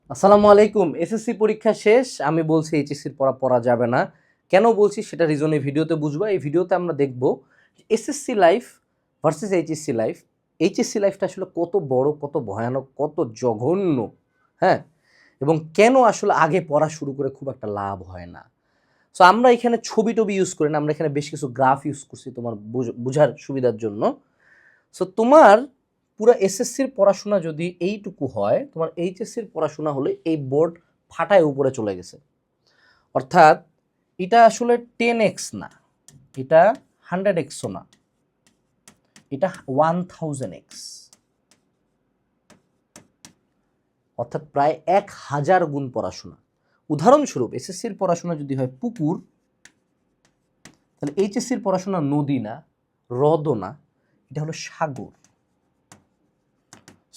আসসালামু আলাইকুম। এসএসসি পরীক্ষা শেষ। আমি বলছি এইচএসসির পড়া যাবে না। কেন বলছি সেটা রিজন এই ভিডিওতে বুঝবা। এই ভিডিওতে আমরা দেখব SSC life versus HSC life. HSC লাইফটা আসলে কত বড়, কত ভয়ানক, কত জঘন্য, হ্যাঁ? এবং কেন আসলে আগে পড়া শুরু করে খুব একটা লাভ হয় না। সো আমরা এখানে ছবি-টবি ইউজ করি না। আমরা এখানে বেশ কিছু গ্রাফ ইউজ করছি তোমার বুঝার সুবিধার জন্য। সো তোমার পুরো এসএসসির পড়াশোনা যদি এইটুকু হয়, তোমার এইচএসসির পড়াশোনা হলে এই বোর্ড ফাটায় উপরে চলে গেছে। অর্থাৎ এটা আসলে 10x না, এটা 100xও না, এটা 1000x, অর্থাৎ প্রায় 1000 গুণ পড়াশোনা। উদাহরণস্বরূপ এসএসসির পড়াশোনা যদি হয় পুকুর, তাহলে এইচএসসির পড়াশোনা নদী না, হ্রদও না, এটা হলো সাগর।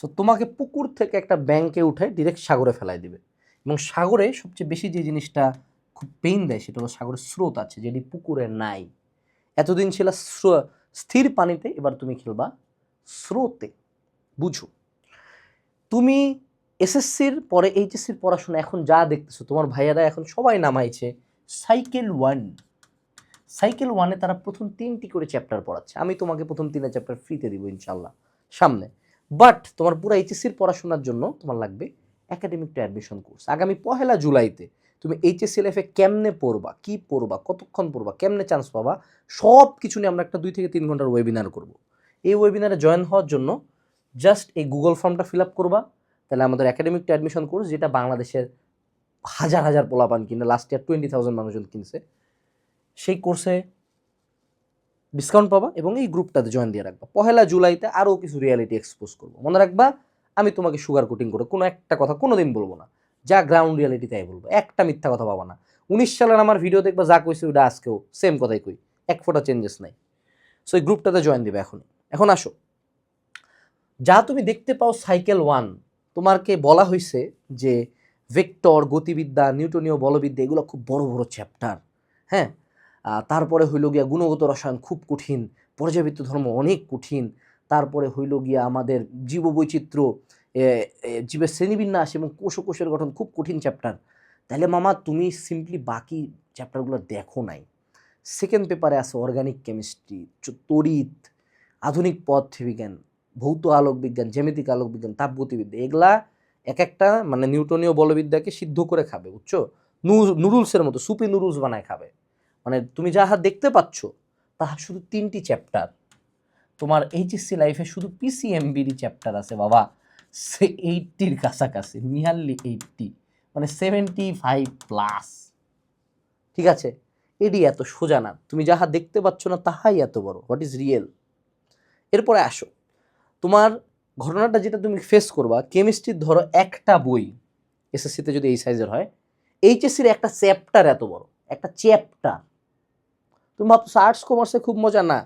সো তোমাকে পুকুর থেকে একটা ব্যাংকে উঠে ডিরেক্ট সাগরে ফেলাই দিবে। এবং সাগরে সবচেয়ে বেশি যে জিনিসটা খুব পেইন দেয় সেটা হলো সাগরের স্রোত আছে, যেটি পুকুরে নাই। এতদিন ছিল স্থির পানিতে, এবার তুমি খেলবা স্রোতে। বুঝো, তুমি এসএসসির পরে এইচএসসির পড়াশোনা এখন যা দেখতেছো, তোমার ভাইয়ারা এখন সবাই নামাইছে সাইকেল 1। সাইকেল 1-এ তারা প্রথম 3টি করে চ্যাপ্টার পড়াচ্ছে। আমি তোমাকে প্রথম 3টা চ্যাপ্টার ফ্রিতে দিব ইনশাল্লাহ সামনে। বাট তোমার পুরো এইচএসসির পড়াশোনার জন্য তোমার লাগবে একাডেমিক টু অ্যাডমিশন কোর্স। আগামী 1 জুলাইতে তুমি এইচএসসি লাইফে কেমনে পড়বা, কি পড়বা, কতক্ষণ পড়বা, কেমনে চান্স পাবা, সব কিছু নিয়ে আমরা একটা 2 থেকে 3 ঘন্টার ওয়েবিনার করব। এই ওয়েবিনারে জয়েন হওয়ার জন্য জাস্ট এই গুগল ফর্মটা ফিল আপ করবা। তাহলে আমাদের একাডেমিক টু অ্যাডমিশন কোর্স, যেটা বাংলাদেশের হাজার হাজার পোলাপান কিনে, লাস্ট ইয়ার 20,000 মানুষজন কিনছে, সেই কোর্সে ডিসকাউন্ট পাবা এবং এই গ্রুপটাতে জয়েন দিয়ে রাখবা। 1 জুলাইতে আরও কিছু রিয়ালিটি এক্সপোজ করবো। মনে রাখবা, আমি তোমাকে সুগার কোটিং করে কোনো একটা কথা কোনোদিন বলবো না, যা গ্রাউন্ড রিয়ালিটি তাই বলবো। একটা মিথ্যা কথা পাবা না। 19 সালের আমার ভিডিও দেখবা, যা কইছি ওটা আজকেও সেম কথাই কই, এক ফোঁটা চেঞ্জেস নাই। সো এই গ্রুপটাতে জয়েন দিবে এখনই। এখন আসো, যা তুমি দেখতে পাও সাইকেল 1, তোমাকে বলা হয়েছে যে ভেক্টর, গতিবিদ্যা, নিউটনীয় বলবিদ্যা, এগুলো খুব বড় বড় চ্যাপ্টার, হ্যাঁ? তারপরে হইল গিয়া গুণগত রসায়ন খুব কঠিন, পর্যাবৃত্ত ধর্ম অনেক কঠিন, তারপরে হইল গিয়া আমাদের জীববৈচিত্র্য, জীবের শ্রেণীবিন্যাস এবং কোষের গঠন খুব কঠিন চ্যাপ্টার। তাহলে মামা তুমি সিম্পলি বাকি চ্যাপ্টারগুলো দেখো নাই। সেকেন্ড পেপারে আছে অর্গানিক কেমিস্ট্রি, তড়িৎ, আধুনিক পদার্থবিজ্ঞান, ভৌত আলোক বিজ্ঞান, জ্যামিতিক আলোক বিজ্ঞান, তাপগতিবিদ্যা। এগুলা এক একটা মানে নিউটনীয় বলবিদ্যাকে সিদ্ধ করে খাবে, বুঝছো? নুডলসের মতো সুপি নুডলস বানায় খাবে। মানে তুমি যাহা দেখতে পাচ্ছ তাহা শুধু 3টি চ্যাপ্টার। তোমার এইচএসসি লাইফে শুধু পিসিএমবিরই চ্যাপ্টার আছে বাবা, 80-র কাছাকাছি, নিয়ারলি 80, মানে 75+। ঠিক আছে, এডি এত সোজা না। তুমি যাহা দেখতে পাচ্ছ না তাহাই এত বড়। What is real? এরপরে আসো, তোমার ঘটনাটা যেটা তুমি ফেস করবা, কেমিস্ট্রির ধরো একটা বই এসএসসিতে যদি এই সাইজের হয়, এইচএসসির একটা চ্যাপ্টার এত বড়, একটা চ্যাপ্টার। তুমি ভাবছো আর্টস কমার্সে খুব মজা না,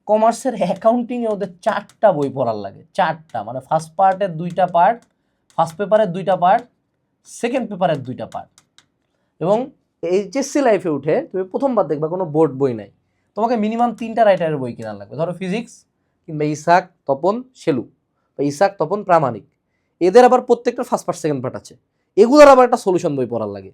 কমার্সের অ্যাকাউন্টিংয়ে ওদের 4টা বই পড়ার লাগে, 4টা, মানে ফার্স্ট পার্টের 2টা পার্ট, ফার্স্ট পেপারের 2টা পার্ট, সেকেন্ড পেপারের 2টা পার্ট। এবং এইচএসসি লাইফে উঠে তুমি প্রথমবার দেখবা কোনো বোর্ড বই নাই, তোমাকে মিনিমাম 3টা রাইটারের বই কেনার লাগবে। ধরো ফিজিক্স কিংবা ইসাক তপন শেলু বা ইসাক তপন প্রামাণিক, এদের আবার প্রত্যেকটা ফার্স্ট পার্ট সেকেন্ড পার্ট আছে, এগুলোর আবার একটা সলিউশন বই পড়ার লাগে।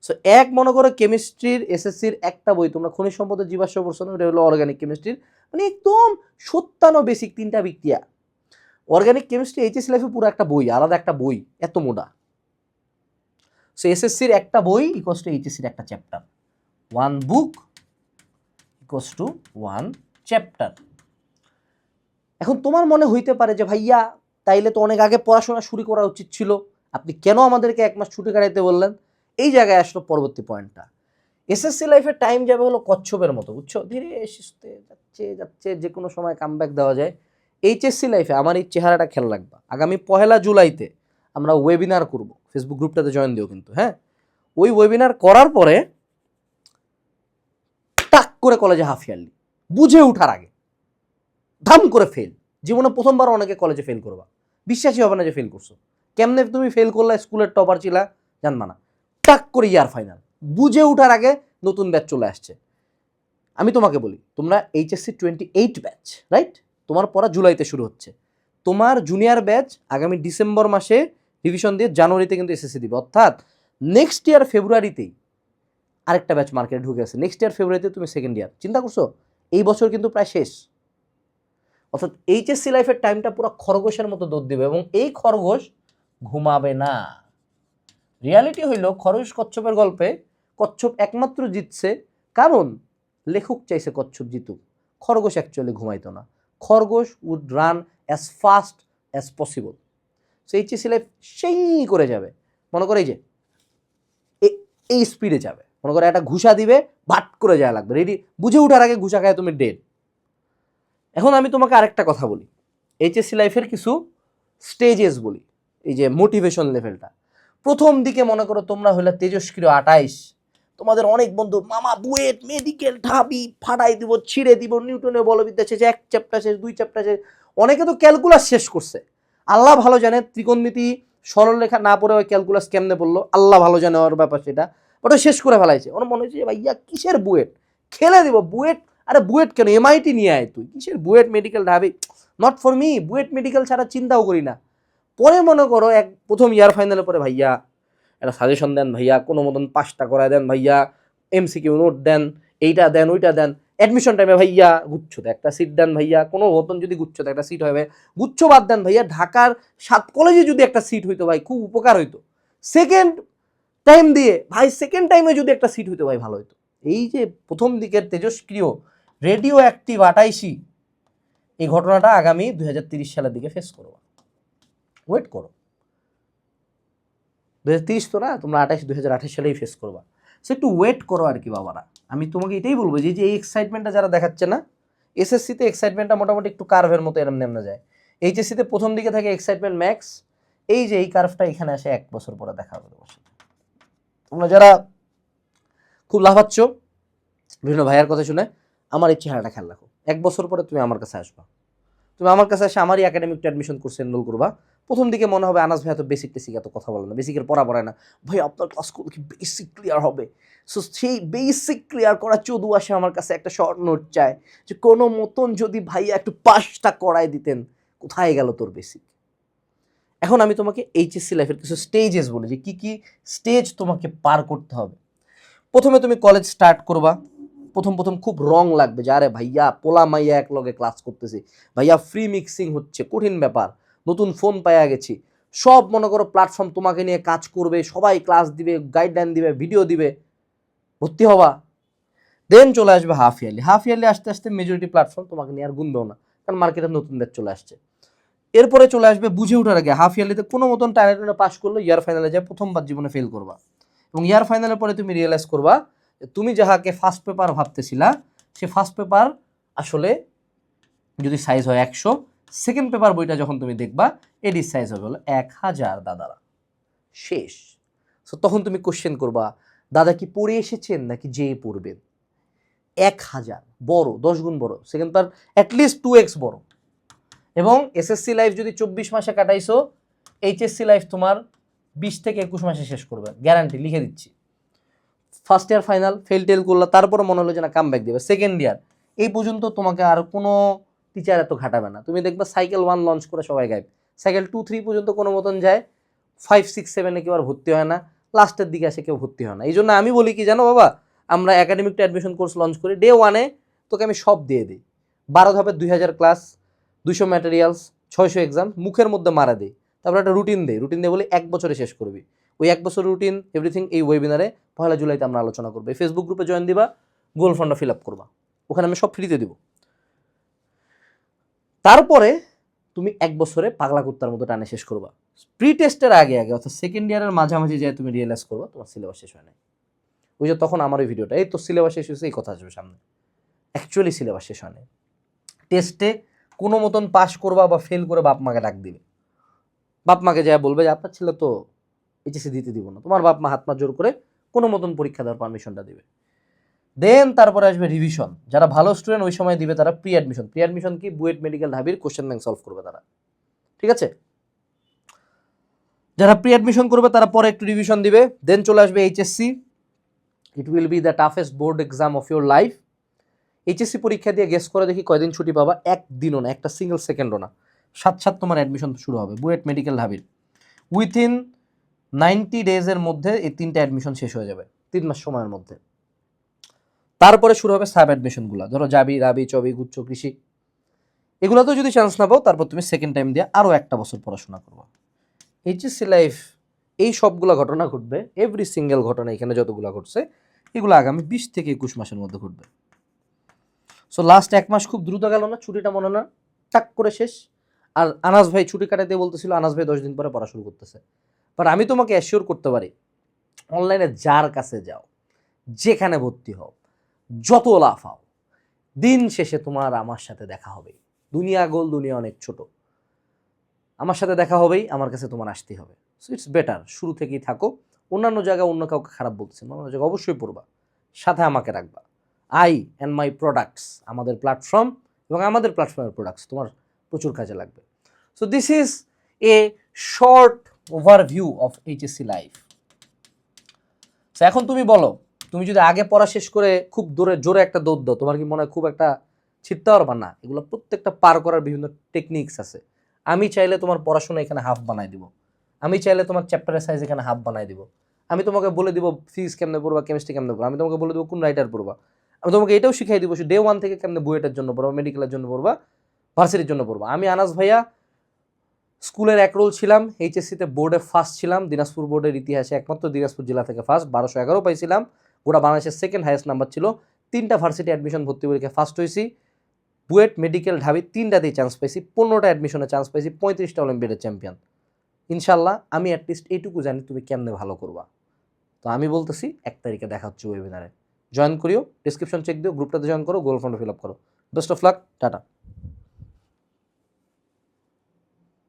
সো এক মনে করো কেমিস্ট্রির এসএসসির একটা বই, তোমরা খনিজ সম্পদের জীবাশ্ম পড়ছো না, ওটা হলো অর্গানিক কেমিস্ট্রির, মানে একদম 57 বেসিক 3টা বিক্রিয়া। অর্গানিক কেমিস্ট্রি এইচএসসি লাইফে পুরো একটা বই, আলাদা একটা বই, এত মোটা। সো এসএসসির একটা বই ইকুয়ালস টু এইচএসসির একটা chapter. 1 book equals to 1 chapter. এখন তোমার মনে হইতে পারে যে ভাইয়া তাইলে তো অনেক আগে পড়াশোনা শুরু করা উচিত ছিল, আপনি কেন আমাদেরকে 1 মাস ছুটি কাটাইতে বললেন? এই জায়গায় আসলো পরবর্তী পয়েন্টটা। এসএসসি লাইফে টাইম যাবে হলো কচ্ছপের মতো, বুঝছো? ধীরে সুস্থে যাচ্ছে যাচ্ছে, যে কোনো সময় কামব্যাক দেওয়া যায়। এইচএসসি লাইফে আমার এই চেহারাটা খেয়াল রাখবা। আগামী 1 জুলাইতে আমরা ওয়েবিনার করব, ফেসবুক গ্রুপটাতে জয়েন দিও কিন্তু, হ্যাঁ? ওই ওয়েবিনার করার পরে টাক করে কলেজে হাফ ইয়ারলি, বুঝে ওঠার আগে ধাম করে ফেল। জীবনে প্রথমবার অনেকে কলেজে ফেল করবা, বিশ্বাসই হবে না যে ফেল করছো। কেমনে তুমি ফেল করলা? স্কুলের টপার ছিলা, জানবা না। টাক করে ইয়ার ফাইনাল, বুঝে ওঠার আগে নতুন ব্যাচ চলে আসছে। আমি তোমাকে বলি, তোমরা এইচএসসি 28 ব্যাচ, রাইট? তোমার পড়া জুলাইতে শুরু হচ্ছে। তোমার জুনিয়র ব্যাচ আগামী ডিসেম্বর মাসে রিভিশন দিয়ে জানুয়ারিতে কিন্তু এসএসসি দিবে, অর্থাৎ নেক্সট ইয়ার ফেব্রুয়ারিতেই আরেকটা ব্যাচ মার্কেটে ঢুকে আছে। নেক্সট ইয়ার ফেব্রুয়ারিতে তুমি সেকেন্ড ইয়ার, চিন্তা করছো? এই বছর কিন্তু প্রায় শেষ। অর্থাৎ এইচএসসি লাইফের টাইমটা পুরো খরগোশের মতো দৌড় দিবে, এবং এই খরগোশ ঘুমাবে না। রিয়ালিটি হইল খরগোশ কচ্ছপের গল্পে কচ্ছপ একমাত্র জিতছে কারণ লেখক চাইছে কচ্ছপ জিতুক, খরগোশ অ্যাকচুয়ালি ঘুমাইতো না। খরগোশ would run as fast as possible. So HSC life সেই করে যাবে, মনে করে এই যে এই স্পিডে যাবে, মনে করে একটা ঘুষা দিবে, ভাট করে যাওয়া লাগবে, রেডি, বুঝে ওঠার আগে ঘুষা খায় তুমি ডেড। এখন আমি তোমাকে আরেকটা কথা বলি, এইচএসসি লাইফের কিছু স্টেজেস বলি, এই যে মোটিভেশন লেভেলটা। প্রথম দিকে মনে করো তোমরা হইলে তেজস্ক্রিয় 28, তোমাদের অনেক বন্ধু মামা বুয়েট মেডিকেল ঢাবি ফাটাই দিব, ছিঁড়ে দিব, নিউটনের বলবিদ্যা শেষ, 1 চ্যাপ্টার শেষ, 2 চ্যাপ্টার শেষ, অনেকে তো ক্যালকুলাস শেষ করছে। আল্লাহ ভালো জানে ত্রিকোণমিতি সরলরেখা না পড়ে ওই ক্যালকুলাস কেমনে বললো, আল্লাহ ভালো জানে ওর ব্যাপার, সেটা ওটা শেষ করে ফেলাইছে। ওর মনে হচ্ছে ভাইয়া কিসের বুয়েট, খেলে দিব বুয়েট, আরে বুয়েট কেন, এমআইটি নিয়ে আয় তুই, কিসের বুয়েট মেডিকেল ঢাবি, not for me, BUET medical ছাড়া চিন্তাও করি না। পরে মনে করো প্রথম ইয়ার ফাইনালের পরে ভাইয়া একটা সাজেশন দেন ভাইয়া, কোনো মতন পাসটা করায় দেন ভাইয়া, এমসিকিউ নোট দেন, এইটা দেন ওইটা দেন, অ্যাডমিশন টাইমে ভাইয়া গুচ্ছতে একটা সিট দেন ভাইয়া, কোনো মতন যদি গুচ্ছতে একটা সিট হবে, গুচ্ছ বাদ দেন ভাইয়া, ঢাকার 7 কলেজে যদি একটা সিট হইতো ভাই খুব উপকার হইতো, সেকেন্ড টাইম দিয়ে ভাই, সেকেন্ড টাইমে যদি একটা সিট হইতো ভাই ভালো হইতো। এই যে প্রথম দিকের তেজস্ক্রিয় রেডিও অ্যাক্টিভ 28, এই ঘটনাটা আগামী 2030 সালের দিকে ফেস করবো, ওয়েট করো। 2030 তো না, তোমরা 2028 সালেই ফেস করবা। সো একটু ওয়েট করো আর কি বাবারা। আমি তোমাকে এটাই বলবো যে এই এক্সাইটমেন্টটা যারা দেখাচ্ছে না, এসএসসিতে এক্সাইটমেন্টটা মোটামুটি একটু কার্ভের মতো এরম নেমে যায়, এইচএসসিতে প্রথম দিকে থাকে এক্সাইটমেন্ট ম্যাক্স, এই যে এই কার্ভটা এখানে আসে 1 বছর পরে দেখা হবে। তোমরা যারা খুব লাফাচ্ছ বিভিন্ন ভাইয়ার কথা শুনে, আমার এই চেহারাটা খেয়াল রাখো, 1 বছর পরে তুমি আমার কাছে আসবা, তুমি আমার কাছে এসে আমারই একাডেমিকটা অ্যাডমিশন কোর্সে এনরোল করবা। প্রথম দিকে মনে হবে আনাস ভাই এত বেসিক টেসিক এত কথা বলে না, বেসিকের পড়া পড়ায় না, ভাই আপনার ক্লাস করলে কি বেসিক ক্লিয়ার হবে? সো সেই বেসিক ক্লিয়ার করা চোদু আসে আমার কাছে একটা শর্ট নোট চায় যে কোনো মতন যদি ভাইয়া একটু পাসটা করাই দিতেন, কোথায় গেল তোর বেসিক। এখন আমি তোমাকে এইচএসসি লাইফের কিছু স্টেজেস বলি যে কী কী স্টেজ তোমাকে পার করতে হবে। প্রথমে তুমি কলেজ স্টার্ট করবা, প্রথম খুব রং লাগবে যে আরে ভাইয়া পোলা মাইয়া এক লগে ক্লাস করতেছি, ভাইয়া ফ্রি মিক্সিং হচ্ছে, কঠিন ব্যাপার, নতুন ফোন পাইয়া গেছি, সব মনে করো প্ল্যাটফর্ম তোমাকে নিয়ে কাজ করবে, সবাই ক্লাস দিবে, গাইডলাইন দিবে, ভিডিও দিবে, ভর্তি হবা। দেন চলে আসবে হাফ ইয়ারলি, হাফ ইয়ারলি আস্তে আস্তে মেজরিটি প্ল্যাটফর্ম তোমাকে নিয়ে আর গুনবেও না, কারণ মার্কেটে নতুন ব্যাচ চলে আসছে। এরপরে চলে আসবে বুঝে ওঠার আগে, হাফ ইয়ারলিতে কোনো মতন টানে টানে পাস করলো, ইয়ার ফাইনালে যায় প্রথমবার জীবনে ফেল করবা, এবং ইয়ার ফাইনালের পরে তুমি রিয়েলাইজ করবা তুমি যাহাকে ফার্স্ট পেপার ভাবতেছিলা সে ফার্স্ট পেপার আসলে যদি সাইজ হয় 100, সেকেন্ড পেপার বইটা যখন তুমি দেখবা এডির সাইজ হবে হলো 1000 দাদারা, শেষ। সো তখন তুমি কোশ্চেন করবা দাদা কি পড়ে এসেছেন নাকি যে পড়বেন, 1000 বড়, 10 গুণ বড়, সেকেন্ড পেপার অ্যাটলিস্ট 2x বড়। এবং এসএসসি লাইফ যদি 24 মাসে কাটাইছো, এইচএসসি লাইফ তোমার 20 থেকে 21 মাসে শেষ করবে, গ্যারান্টি লিখে দিচ্ছি। ফার্স্ট ইয়ার ফাইনাল ফেল টেল করলা, তারপরে মনে হলো যে না কাম ব্যাক দেবে, সেকেন্ড ইয়ার এই পর্যন্ত তোমাকে আর কোনো টিচার এত ঘাটাবে না, তুমি দেখবা সাইকেল 1 লঞ্চ করে সবাই গাইব, সাইকেল 2 3 পর্যন্ত কোনো মতন যায়, 5 6 7 কেউ আর ভর্তি হয় না, লাস্টের দিকে আসে কেউ ভর্তি হয় না। এই জন্য আমি বলি কি জানো বাবা, আমরা একাডেমিকটা অ্যাডমিশন কোর্স লঞ্চ করি, ডে 1-এ তোকে আমি সব দিয়ে দিই, 12 ধাপের 2000 ক্লাস, 200 ম্যাটেরিয়ালস, 600 এক্সাম, মুখের মধ্যে মারা দিই, তারপর একটা রুটিন দিয়ে বলি 1 বছরে শেষ করবি। ওই 1 বছর রুটিন এভরিথিং এই ওয়েবিনারে 1 জুলাইতে আমরা আলোচনা করবো। এই ফেসবুক গ্রুপে জয়েন দিবা, গোল ফন্ডটা ফিল আপ করবা, ওখানে আমি সব ফ্রিতে দিব। তারপরে তুমি 1 বছরে পাগলা কুত্তার মতো টানে শেষ করবা। প্রি টেস্টের আগে অর্থাৎ সেকেন্ড ইয়ারের মাঝামাঝি যায় তুমি রিয়েলাইজ করবা তোমার সিলেবাস শেষ হয় নাই। ওই যে তখন আমার ওই ভিডিওটা, এই তো সিলেবাস শেষ হয়েছে, এই কথা আসবে সামনে, অ্যাকচুয়ালি সিলেবাস শেষ হয় নাই। টেস্টে কোনো মতন পাস করবা বা ফেল করে বাপ মাকে ডাক দিবে, বাপ মাকে যা বলবে যে আপনার ছেলে তো এইচএসসি দিতে দিব না, তোমার বাপ মা হাত পা জোর করে কোনো মতন পরীক্ষা দেওয়ার পারমিশনটা দিবে। দেন তারপরে আসবে রিভিশন, যারা ভালো স্টুডেন্ট ওই সময় দিবে তারা প্রি অ্যাডমিশন কি বুয়েট মেডিকেল ঢাবির কোশ্চেন ব্যাংক সলভ করবে তারা, ঠিক আছে। যারা প্রি অ্যাডমিশন করবে তারা পরে একটু রিভিশন দিবে। দেন চলে আসবে HSC, it will be the toughest board exam of your life. HSC পরীক্ষা দিয়ে গেস করে দেখি কয়দিন ছুটি পাবা, একদিনও না, একটা সিঙ্গেল সেকেন্ডও না, সাথে তোমার অ্যাডমিশন শুরু হবে বুয়েট মেডিকেল ঢাবির। উইথিন 90 ডেজের মধ্যে এই 3টা অ্যাডমিশন শেষ হয়ে যাবে, 3 মাস সময়ের মধ্যে। তারপরে শুরু হবে সাব অ্যাডমিশনগুলো, ধরো জাবি, রাবি, চবি, গুচ্ছ, কৃষি, এগুলোতেও যদি চান্স না পাও তারপর তুমি সেকেন্ড টাইম দিয়ে আরও একটা বছর পড়াশোনা করবো। এইচএসসি লাইফ এই সবগুলো ঘটনা ঘটবে, এভরি সিঙ্গেল ঘটনা এখানে যতগুলো ঘটছে এগুলো আগামী 20 থেকে 21 মাসের মধ্যে ঘটবে। সো লাস্ট 1 মাস খুব দ্রুত গেল না, ছুটিটা মনে না টাক করে শেষ। আর আনাস ভাই ছুটি কাটাতে বলতেছিল, আনাস ভাই 10 দিন পরে পড়া শুরু করতেছে। বাট আমি তোমাকে অ্যাসিওর করতে পারি, অনলাইনে যার কাছে যাও, যেখানে ভর্তি হও, যত লাফাও, দিন শেষে তোমার আমার সাথে দেখা হবে। দুনিয়া গোল, দুনিয়া অনেক ছোট, আমার সাথে দেখা হবেই, আমার কাছে তোমার আসতেই হবে। সো ইটস বেটার শুরু থেকেই থাকো। অন্যান্য জায়গায় অন্য কাউকে খারাপ বলতেছেন, অন্য জায়গায় অবশ্যই পড়বা, সাথে আমাকে রাখবা। আই অ্যান্ড মাই প্রোডাক্টস, আমাদের প্ল্যাটফর্ম এবং আমাদের প্ল্যাটফর্মের প্রোডাক্টস তোমার প্রচুর কাজে লাগবে। So this is a short overview of HSC life. So এখন তুমি বলো, তুমি যদি আগে পড়া শেষ করে খুব জোরে একটা দৌড় দাও, তোমার কি মনে হয় খুব একটা ছিটতে পারবা? না, এগুলো প্রত্যেকটা পার করার বিভিন্ন টেকনিক্স আছে। আমি চাইলে তোমার পড়াশোনা এখানে হাফ বানাই দিব, আমি চাইলে তোমার চ্যাপ্টারের সাইজ এখানে হাফ বানাই দিব, আমি তোমাকে বলে দিব ফিজিক্স কেমনে পড়বা, কেমিস্ট্রি কেমনে পড়বা, আমি তোমাকে বলে দেবো কোন রাইটার পড়বা, আমি তোমাকে এটাও শিখাই দিব ডে 1 থেকে কেমনে বুয়েটের জন্য পড়বা, মেডিকেলের জন্য পড়বা, ভার্সিটির জন্য পড়বা। আমি আনাস ভাইয়া স্কুলের এক রোল ছিলাম, এইচএসসিতে বোর্ডে ফার্স্ট ছিলাম, দিনাজপুর বোর্ডের ইতিহাসে একমাত্র দিনাজপুর জেলা থেকে ফার্স্ট, 1211 পাইছিলাম, গোটা বাংলাদেশের সেকেন্ড হাইয়েস্ট নাম্বার ছিল। 3টা ভার্সিটি অ্যাডমিশন ভর্তি পরীক্ষায় ফার্স্ট হয়েছি, বুয়েট, মেডিকেল, ঢাবি 3টাতেই চান্স পাইছি, 15টা অ্যাডমিশনে চান্স পাইছি, 35টা অলিম্পিয়াডের চ্যাম্পিয়ন। ইনশাল্লাহ আমি অ্যাটলিস্ট এইটুকু জানি তুমি কেমনে ভালো করবা। তো আমি বলতেছি 1 তারিখে দেখা হচ্ছে ওয়েবিনারে, জয়েন করিও, ডিসক্রিপশন চেক দিও, গ্রুপটাতে জয়েন করো, গোল ফন্ড ফিল আপ করো। Best of luck, tata.